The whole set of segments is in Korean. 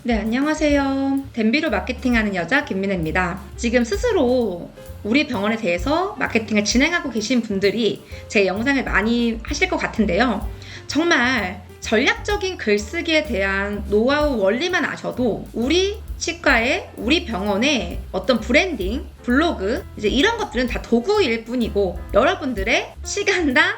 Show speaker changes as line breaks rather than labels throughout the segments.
네, 안녕하세요. 댐비로 마케팅하는 여자 김민혜입니다. 지금 스스로 우리 병원에 대해서 마케팅을 진행하고 계신 분들이 제 영상을 많이 하실 것 같은데요. 정말 전략적인 글쓰기에 대한 노하우 원리만 아셔도 우리 치과에, 우리 병원의 어떤 브랜딩, 블로그, 이제 이런 것들은 다 도구일 뿐이고 여러분들의 시간당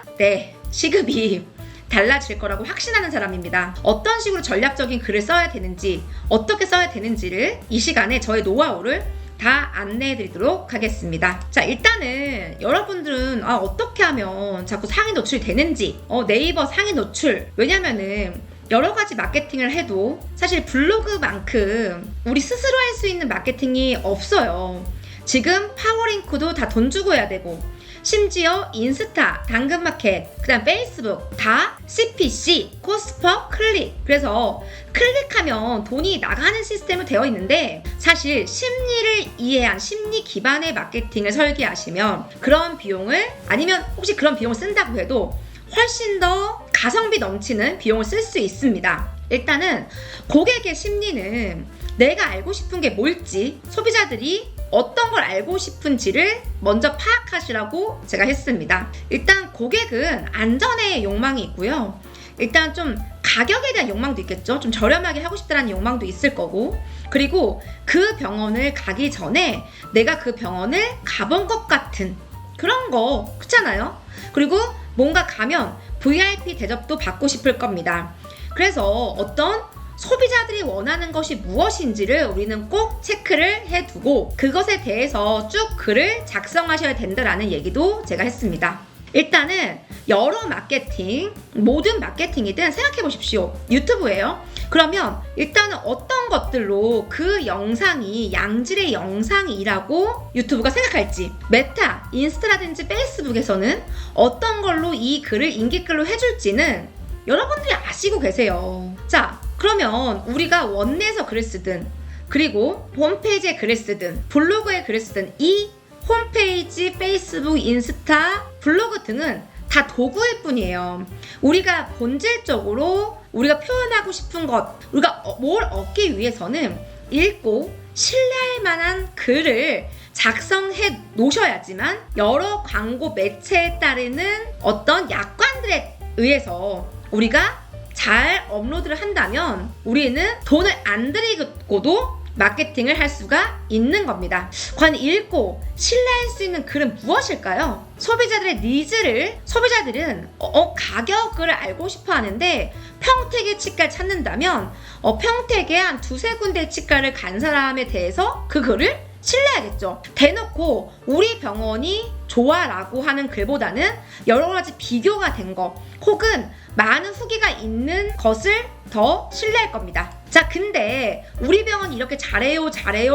시급이 달라질 거라고 확신하는 사람입니다. 어떤 식으로 전략적인 글을 써야 되는지, 어떻게 써야 되는지를 이 시간에 저의 노하우를 다 안내해 드리도록 하겠습니다. 자, 일단은 여러분들은 어떻게 하면 자꾸 상위 노출이 되는지, 네이버 상위 노출, 왜냐면은 여러 가지 마케팅을 해도 사실 블로그만큼 우리 스스로 할 수 있는 마케팅이 없어요. 지금 파워링크도 다 돈 주고 해야 되고, 심지어 인스타, 당근마켓, 그 다음 페이스북 다 CPC, 코스퍼, 클릭. 그래서 클릭하면 돈이 나가는 시스템으로 되어 있는데 사실 심리를 이해한 심리 기반의 마케팅을 설계하시면 그런 비용을, 아니면 혹시 그런 비용을 쓴다고 해도 훨씬 더 가성비 넘치는 비용을 쓸 수 있습니다. 일단은 고객의 심리는 내가 알고 싶은 게 뭘지, 소비자들이 어떤 걸 알고 싶은지를 먼저 파악하시라고 제가 했습니다. 일단 고객은 안전에 욕망이 있고요. 일단 좀 가격에 대한 욕망도 있겠죠. 좀 저렴하게 하고 싶다는 욕망도 있을 거고, 그리고 그 병원을 가기 전에 내가 그 병원을 가본 것 같은 그런 거, 그렇잖아요. 그리고 뭔가 가면 VIP 대접도 받고 싶을 겁니다. 그래서 어떤 소비자들이 원하는 것이 무엇인지를 우리는 꼭 체크를 해두고 그것에 대해서 쭉 글을 작성하셔야 된다라는 얘기도 제가 했습니다. 일단은 여러 마케팅, 모든 마케팅이든 생각해 보십시오. 유튜브예요. 그러면 일단은 어떤 것들로 그 영상이 양질의 영상이라고 유튜브가 생각할지, 메타, 인스타라든지 페이스북에서는 어떤 걸로 이 글을 인기글로 해줄지는 여러분들이 아시고 계세요. 자, 그러면 우리가 원내에서 글을 쓰든, 그리고 홈페이지에 글을 쓰든, 블로그에 글을 쓰든, 이 홈페이지, 페이스북, 인스타, 블로그 등은 다 도구일 뿐이에요. 우리가 본질적으로 우리가 표현하고 싶은 것, 우리가 뭘 얻기 위해서는 읽고 신뢰할 만한 글을 작성해 놓으셔야지만 여러 광고 매체에 따르는 어떤 약관들에 의해서 우리가 잘 업로드를 한다면 우리는 돈을 안 들이고도 마케팅을 할 수가 있는 겁니다. 과연 읽고 신뢰할 수 있는 글은 무엇일까요? 소비자들의 니즈를, 소비자들은 가격을 알고 싶어 하는데 평택의 치과를 찾는다면 평택에 한 두세 군데 치과를 간 사람에 대해서 그 글을 신뢰하겠죠. 대놓고 우리 병원이 좋아 라고 하는 글보다는 여러 가지 비교가 된 거, 혹은 많은 후기가 있는 것을 더 신뢰할 겁니다. 자, 근데 우리 병원이 이렇게 잘해요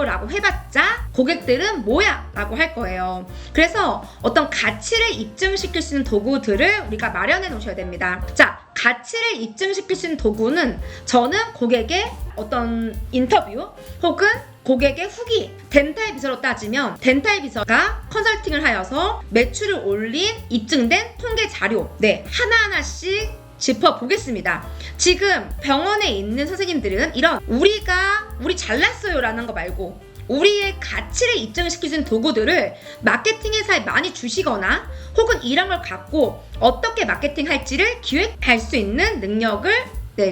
라고 해봤자 고객들은 뭐야 라고 할 거예요. 그래서 어떤 가치를 입증시킬 수 있는 도구들을 우리가 마련해 놓으셔야 됩니다. 자, 가치를 입증시킬 수 있는 도구는 저는 고객의 어떤 인터뷰 혹은 고객의 후기, 덴탈 비서로 따지면 덴탈 비서가 컨설팅을 하여서 매출을 올린 입증된 통계 자료, 하나하나씩 짚어보겠습니다. 지금 병원에 있는 선생님들은 이런 우리 잘났어요 라는 거 말고 우리의 가치를 입증시킬 수 있는 도구들을 마케팅 회사에 많이 주시거나 혹은 이런 걸 갖고 어떻게 마케팅할지를 기획할 수 있는 능력을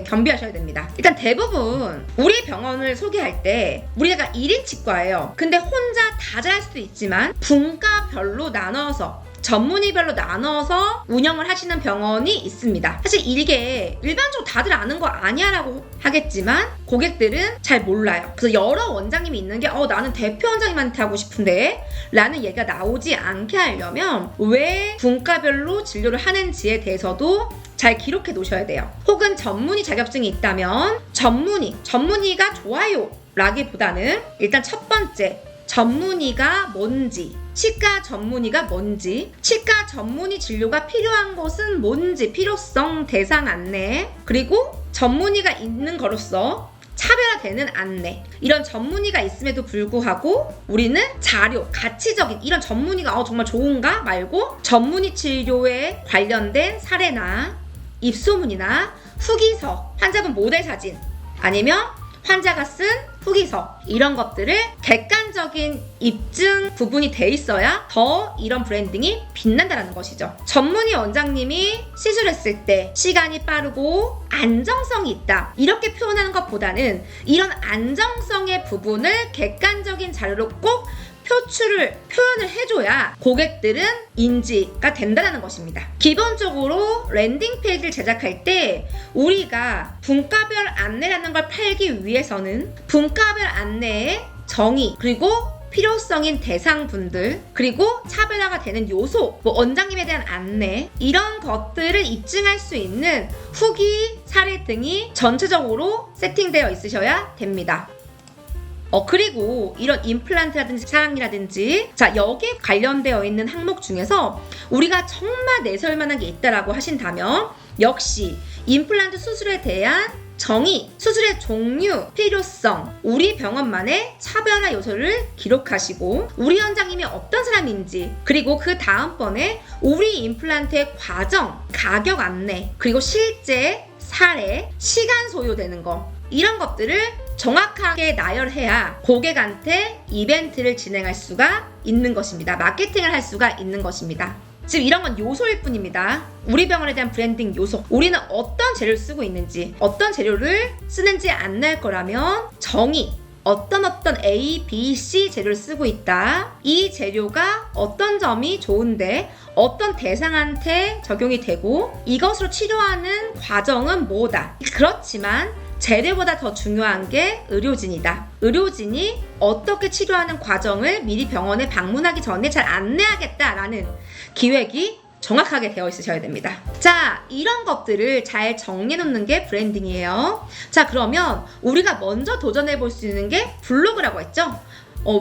겸비하셔야 됩니다. 일단 대부분 우리 병원을 소개할 때 우리가 1인 치과예요. 근데 혼자 다 잘 수도 있지만 분과별로 나눠서, 전문의별로 나눠서 운영을 하시는 병원이 있습니다. 사실 이게 일반적으로 다들 아는 거 아니야 라고 하겠지만 고객들은 잘 몰라요. 그래서 여러 원장님이 있는 게 나는 대표 원장님한테 하고 싶은데 라는 얘기가 나오지 않게 하려면 왜 분과별로 진료를 하는지에 대해서도 잘 기록해 놓으셔야 돼요. 혹은 전문의 자격증이 있다면 전문의가 좋아요 라기보다는 일단 첫 번째, 전문의가 뭔지, 치과 전문의가 뭔지, 치과 전문의 진료가 필요한 것은 뭔지, 필요성, 대상 안내, 그리고 전문의가 있는 거로서 차별화되는 안내, 이런 전문의가 있음에도 불구하고 우리는 자료, 가치적인 이런 전문의가 정말 좋은가 말고 전문의 치료에 관련된 사례나 입소문이나 후기서, 환자분 모델 사진, 아니면 환자가 쓴 후기서 이런 것들을 객관적인 입증 부분이 돼 있어야 더 이런 브랜딩이 빛난다는 것이죠. 전문의 원장님이 시술했을 때 시간이 빠르고 안정성이 있다 이렇게 표현하는 것보다는 이런 안정성의 부분을 객관적인 자료로 꼭 표현을 해줘야 고객들은 인지가 된다는 것입니다. 기본적으로 랜딩 페이지를 제작할 때 우리가 분과별 안내라는 걸 팔기 위해서는 분과별 안내의 정의 그리고 필요성인 대상분들 그리고 차별화가 되는 요소 원장님에 대한 안내 이런 것들을 입증할 수 있는 후기 사례 등이 전체적으로 세팅되어 있으셔야 됩니다. 그리고 이런 임플란트라든지 사랑니라든지 여기에 관련되어 있는 항목 중에서 우리가 정말 내세울 만한 게 있다라고 하신다면 역시 임플란트 수술에 대한 정의, 수술의 종류, 필요성, 우리 병원만의 차별화 요소를 기록하시고 우리 원장님이 어떤 사람인지 그리고 그 다음번에 우리 임플란트의 과정, 가격 안내 그리고 실제 사례, 시간 소요되는 거 이런 것들을 정확하게 나열해야 고객한테 이벤트를 진행할 수가 있는 것입니다. 마케팅을 할 수가 있는 것입니다. 지금 이런 건 요소일 뿐입니다. 우리 병원에 대한 브랜딩 요소. 우리는 어떤 재료를 쓰고 있는지, 어떤 재료를 쓰는지 안내할 거라면 정의, 어떤 A, B, C 재료를 쓰고 있다. 이 재료가 어떤 점이 좋은데 어떤 대상한테 적용이 되고 이것으로 치료하는 과정은 뭐다. 그렇지만 재료보다 더 중요한 게 의료진이다. 의료진이 어떻게 치료하는 과정을 미리 병원에 방문하기 전에 잘 안내하겠다라는 기획이 정확하게 되어 있으셔야 됩니다. 자, 이런 것들을 잘 정리해 놓는 게 브랜딩이에요. 자, 그러면 우리가 먼저 도전해 볼 수 있는 게 블로그라고 했죠?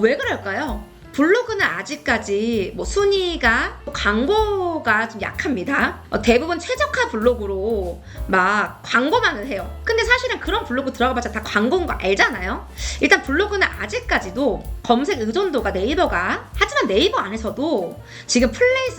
왜 그럴까요? 블로그는 아직까지 순위가 광고가 좀 약합니다. 대부분 최저가 블로그로 막 광고만을 해요. 근데 사실은 그런 블로그 들어가봤자 다 광고인 거 알잖아요. 일단 블로그는 아직까지도 검색 의존도가 네이버가 하지만 네이버 안에서도 지금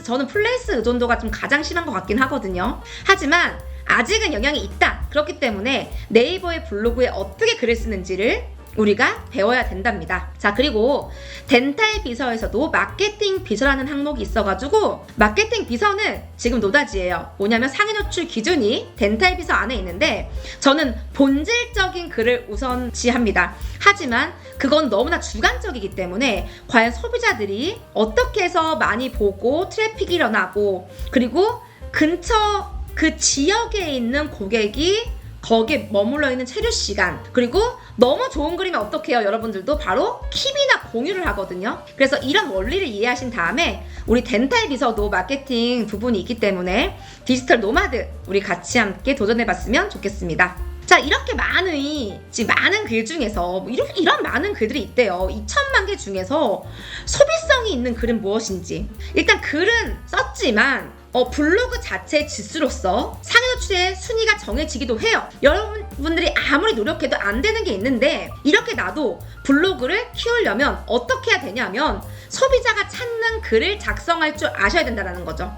저는 플레이스 의존도가 좀 가장 심한 것 같긴 하거든요. 하지만 아직은 영향이 있다. 그렇기 때문에 네이버의 블로그에 어떻게 글을 쓰는지를 우리가 배워야 된답니다. 자, 그리고 덴탈 비서에서도 마케팅 비서라는 항목이 있어가지고 마케팅 비서는 지금 노다지예요. 뭐냐면 상해 노출 기준이 덴탈 비서 안에 있는데 저는 본질적인 글을 우선시합니다. 하지만 그건 너무나 주관적이기 때문에 과연 소비자들이 어떻게 해서 많이 보고 트래픽이 일어나고 그리고 근처 그 지역에 있는 고객이 거기에 머물러 있는 체류 시간 그리고 너무 좋은 그림이 어떻게 해요? 여러분들도 바로 킵이나 공유를 하거든요. 그래서 이런 원리를 이해하신 다음에 우리 덴탈 비서도 마케팅 부분이 있기 때문에 디지털 노마드 우리 같이 함께 도전해봤으면 좋겠습니다. 자, 이렇게 지금 많은 글 중에서 이런 많은 글들이 있대요. 2,000만 개 중에서 소비성이 있는 글은 무엇인지 일단 글은 썼지만 블로그 자체의 지수로서 상해 노출의 순위가 정해지기도 해요. 여러분들이 아무리 노력해도 안 되는 게 있는데 이렇게 나도 블로그를 키우려면 어떻게 해야 되냐면 소비자가 찾는 글을 작성할 줄 아셔야 된다는 거죠.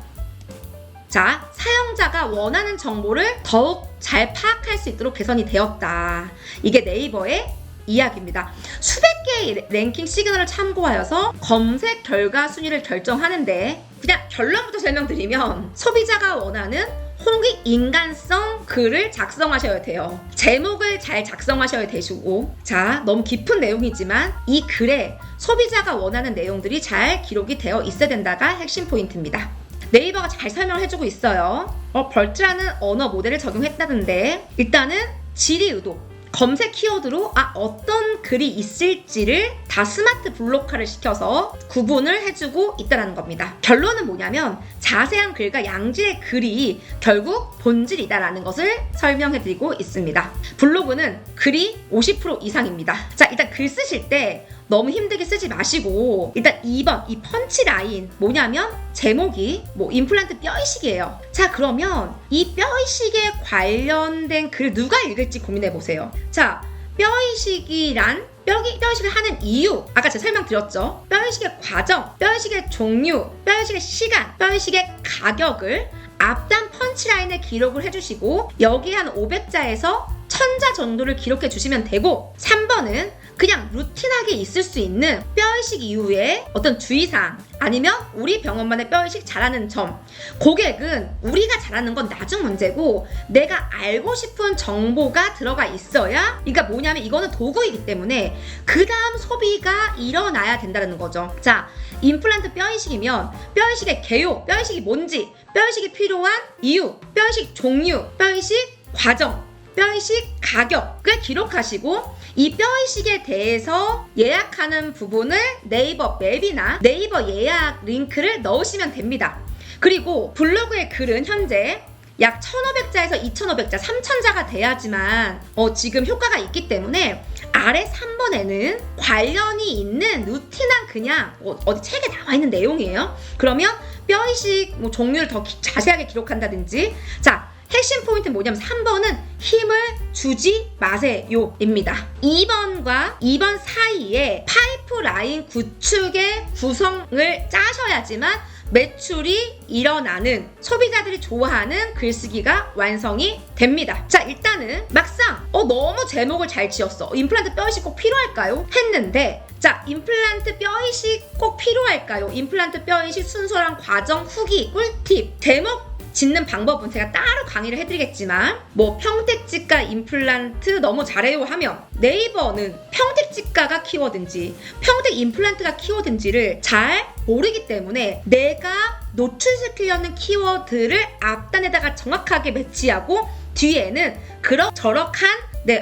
자, 사용자가 원하는 정보를 더욱 잘 파악할 수 있도록 개선이 되었다. 이게 네이버의 이야기입니다. 수백 개의 랭킹 시그널을 참고하여서 검색 결과 순위를 결정하는데 그냥 결론부터 설명드리면 소비자가 원하는 홍익 인간성 글을 작성하셔야 돼요. 제목을 잘 작성하셔야 되시고 자, 너무 깊은 내용이지만 이 글에 소비자가 원하는 내용들이 잘 기록이 되어 있어야 된다가 핵심 포인트입니다. 네이버가 잘 설명을 해주고 있어요. 벌즈라는 언어 모델을 적용했다던데 일단은 질의 의도 검색 키워드로 어떤 글이 있을지를 다 스마트 블록화를 시켜서 구분을 해주고 있다는 겁니다. 결론은 뭐냐면 자세한 글과 양질의 글이 결국 본질이다라는 것을 설명해드리고 있습니다. 블로그는 글이 50% 이상입니다. 자, 일단 글 쓰실 때 너무 힘들게 쓰지 마시고 일단 2번 이 펀치라인 뭐냐면 제목이 임플란트 뼈이식이에요. 자, 그러면 이 뼈이식에 관련된 글 누가 읽을지 고민해보세요. 자, 뼈이식이란 뼈이식을 하는 이유 아까 제가 설명드렸죠. 뼈이식의 과정, 뼈이식의 종류, 뼈이식의 시간, 뼈이식의 가격을 앞단 펀치라인에 기록을 해주시고 여기 한 500자에서 천자 정도를 기록해 주시면 되고, 3번은 그냥 루틴하게 있을 수 있는 뼈이식 이후에 어떤 주의사항, 아니면 우리 병원만의 뼈이식 잘하는 점. 고객은 우리가 잘하는 건 나중 문제고 내가 알고 싶은 정보가 들어가 있어야, 그러니까 뭐냐면 이거는 도구이기 때문에 그 다음 소비가 일어나야 된다는 거죠. 자, 임플란트 뼈이식이면 뼈이식의 개요, 뼈이식이 뭔지, 뼈이식이 필요한 이유, 뼈이식 종류, 뼈이식 과정, 뼈이식 가격을 기록하시고, 이 뼈이식에 대해서 예약하는 부분을 네이버 맵이나 네이버 예약 링크를 넣으시면 됩니다. 그리고 블로그의 글은 현재 약 1,500자에서 2,500자, 3,000자가 돼야지만 지금 효과가 있기 때문에 아래 3번에는 관련이 있는 루틴한 그냥 어디 책에 나와 있는 내용이에요. 그러면 뼈이식 종류를 더 자세하게 기록한다든지. 자, 핵심 포인트는 뭐냐면 3번은 힘을 주지 마세요입니다. 2번과 2번 사이에 파이프라인 구축의 구성을 짜셔야지만 매출이 일어나는, 소비자들이 좋아하는 글쓰기가 완성이 됩니다. 자, 일단은 막상 너무 제목을 잘 지었어, 임플란트 뼈이식 꼭 필요할까요? 했는데, 자, 임플란트 뼈이식 꼭 필요할까요? 임플란트 뼈이식 순서랑 과정, 후기, 꿀팁, 제목 짓는 방법은 제가 따로 강의를 해드리겠지만, 뭐 평택지가 임플란트 너무 잘해요 하면 네이버는 평택지가가 키워드인지 평택 임플란트가 키워드인지를 잘 모르기 때문에 내가 노출시키려는 키워드를 앞단에다가 정확하게 배치하고 뒤에는 그럭저럭한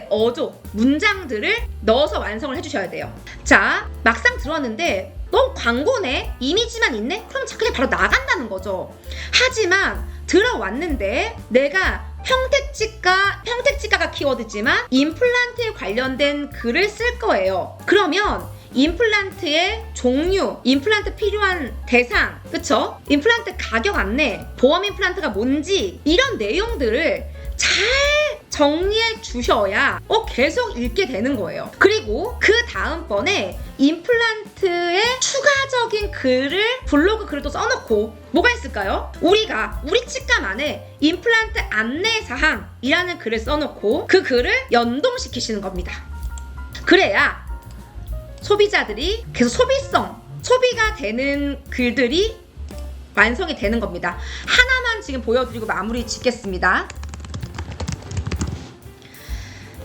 어조, 문장들을 넣어서 완성을 해주셔야 돼요. 자, 막상 들어왔는데 너무 광고네? 이미지만 있네? 그럼 그냥 바로 나간다는 거죠. 하지만 들어왔는데 내가 평택지가가 키워드지만 임플란트에 관련된 글을 쓸 거예요. 그러면 임플란트의 종류, 임플란트 필요한 대상, 그쵸? 임플란트 가격 안내, 보험 임플란트가 뭔지, 이런 내용들을 잘 정리해 주셔야 계속 읽게 되는 거예요. 그리고 그 다음번에 임플란트의 추가적인 글을, 블로그 글을 또 써놓고, 뭐가 있을까요? 우리 치과만의 임플란트 안내사항이라는 글을 써놓고 그 글을 연동시키시는 겁니다. 그래야 소비자들이 계속 소비가 되는 글들이 완성이 되는 겁니다. 하나만 지금 보여드리고 마무리 짓겠습니다.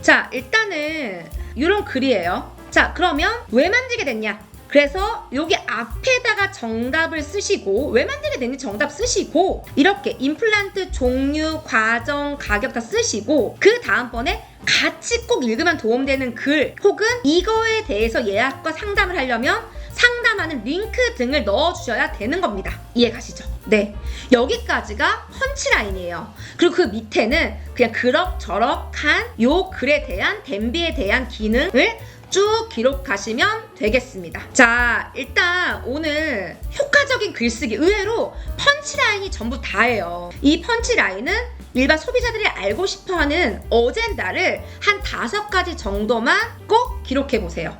자, 일단은 이런 글이에요. 자, 그러면 왜 만들게 됐냐? 그래서 여기 앞에다가 정답을 쓰시고, 왜 만들게 됐는지 정답 쓰시고, 이렇게 임플란트 종류, 과정, 가격 다 쓰시고, 그 다음번에 같이 꼭 읽으면 도움되는 글, 혹은 이거에 대해서 예약과 상담을 하려면 상담하는 링크 등을 넣어주셔야 되는 겁니다. 이해 가시죠? 네, 여기까지가 펀치라인이에요. 그리고 그 밑에는 그냥 그럭저럭한 요 글에 대한, 댐비에 대한 기능을 쭉 기록하시면 되겠습니다. 자, 일단 오늘 효과적인 글쓰기, 의외로 펀치라인이 전부 다예요. 이 펀치라인은 일반 소비자들이 알고 싶어하는 어젠다를 한 5가지 정도만 꼭 기록해보세요.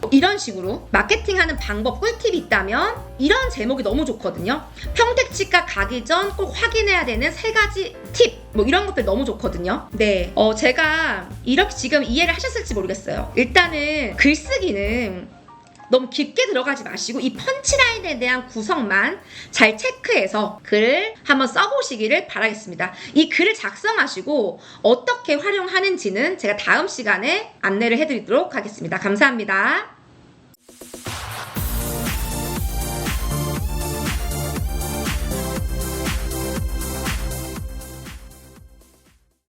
이런 식으로 마케팅하는 방법, 꿀팁이 있다면 이런 제목이 너무 좋거든요. 평택치과 가기 전 꼭 확인해야 되는 3가지 팁, 뭐 이런 것들 너무 좋거든요. 네, 제가 이렇게 지금 이해를 하셨을지 모르겠어요. 일단은 글쓰기는 너무 깊게 들어가지 마시고 이 펀치라인에 대한 구성만 잘 체크해서 글을 한번 써보시기를 바라겠습니다. 이 글을 작성하시고 어떻게 활용하는지는 제가 다음 시간에 안내를 해드리도록 하겠습니다. 감사합니다.